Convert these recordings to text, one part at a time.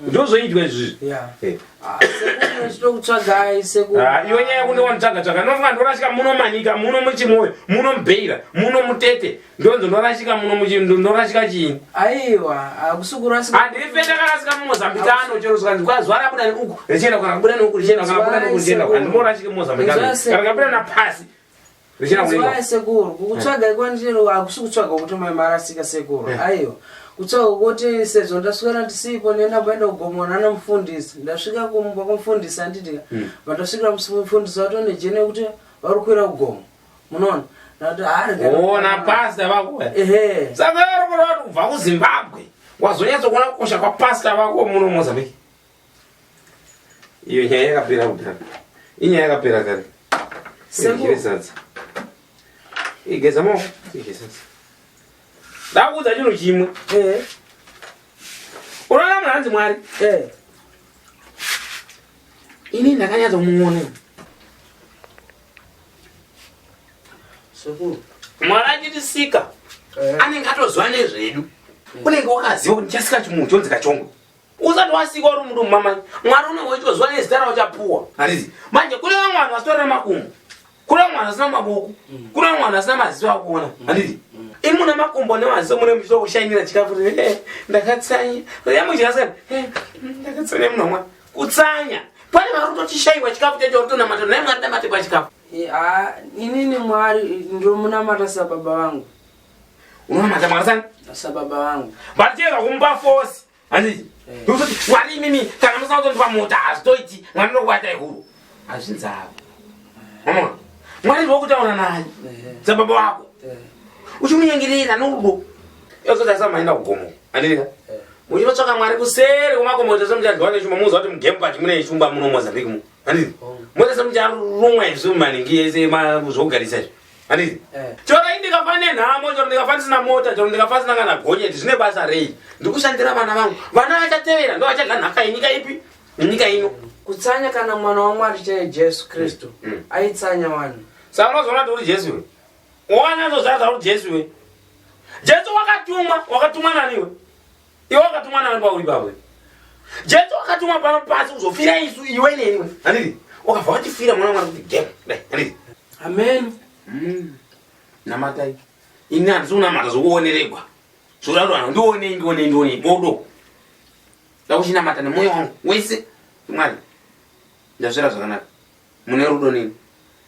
ndozoitwa izvi sekutsvagai seku iwe nyaya yakundowanitsvaga ndinofunga ndorashika muno manika muno muchimoyo muno mubheira muno mutete ndonzo ndorashika muno ndorashika chiini aiwa akusikurasika handife ndakarasika mumozambikano chero zuva rabuda neuku richienda kana kubuda neuku richienda kana kubuda neuku richienda handimorashika mumozambikano kana kabuda napasi richienda kuiwa sekuru kukutsvaga ikwandichero akusikutsvaga kuti mai marasika sekuru aiwa kutsvaga kuti sezvo ndaswera ndisipo nenda mboenda kugomona namufundisi ndasvika kumba kumufundisi anditi vandasvikira mufundisi vatone jene kuti vari kukwira kugomo munoona ona pasta vako saka vari kuda kuti kubva kuzimbabwe wazonyatsokuona kukosha kwapasta vako muno mozambique iyo nyaya yakapera kudhara inyaya yakapera kare igesadza igeza maoko igesadza ndakuudza chinhu chimwe unoona munhu anzi Mwari ini ndakanyatsomuona Mwari achitisika anenge atozwa nezvedu unenge wakaziva kuti ndichasika chimunhu chonzi kachongwe usati wasika uri munhu mumamai Mwari unenge uchitozwa nezita rauchapuwa handiti manje kune vamwe vanhu vasitorera makumbo kune vamwe vanhu vasina maboko kune vamwe vanhu vasina maziso akuona handiti imuna makumbo nemaziso mune muchito kushainira chikafu ndakatsanya yamuchikasika ndakatsanya munomwa kutsanya pane vari kutochishayiwa chikafu checho ritonamata naye Mwari damate pachikafu inini Mwari ndomunamata sababa vangu unonamata Mwari sani sababa vangu vatiyeza kumupa fosi handiti ndikuti Mwari imimi kana musina kutondipa mota hazitoiti Mwari ndokuvatai huru hazvinzavo amona Mwari ndokutaura naye sababa wako uchimunyengerera norudo yozoti asamaenda kugomo handika muchinotsvaka Mwari kuseri kumakomo tese muchadyiwa nechuma muza kuti mugemu pachi mune ishumba muno mozambique mu handiti motese mucharumwa izvi maningi ese zvokugarisa izvi handiti choro indikafa nenhamo choro ndikafa ndisina mota choro ndikafa sina kana gonyeti zvine basa rei ndikushandira vana vangu vana vachatevera ndo vachadya nhaka yenyika ipi nenyika ino kutsanya kana mwana waMwari chaiye Jesu Kristu aitsanya vanhu saka unozoona kuti uri Jesu we wanyatsozaza kuti Jesu we Jesu wakatumwa naniwe iwe wakatumwa nani pauri pawe Jesu wakatumwa pano pasi kuzofira isu iwe neniwe handiti wakabva watifira mwana Mwari kuti gem handiti amen namatai ini handisi kunamata zokuoneregwa zvoda kuti vanhu ndionei bodo ndakuchinamata nemwoyo wangu wese Mwari ndazvira zvakanaka mune rudo nini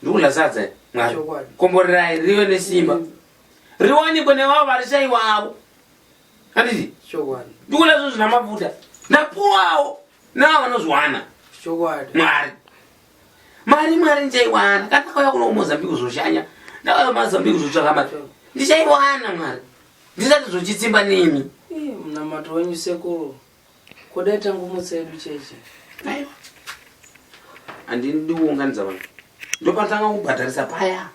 ndikulasadza Mwari komborerai rive nesimba riwanikwe nevavo varishaiwavo handiti ndikula zvo zvina mafuta ndapuwawo navo vanozwana Mwari ndichaiwana kana kauya kuno kumozambique kuzoshanya ndauya kumozambique kuzotsvaka mata ndichaiwana Mwari ndisati zochitsimba nemi munamato wenyu sekuru kudaita ngumo dzedu cheche aiwa handini ndikuunganidza vanhu ndopatanga kubhadharisa paya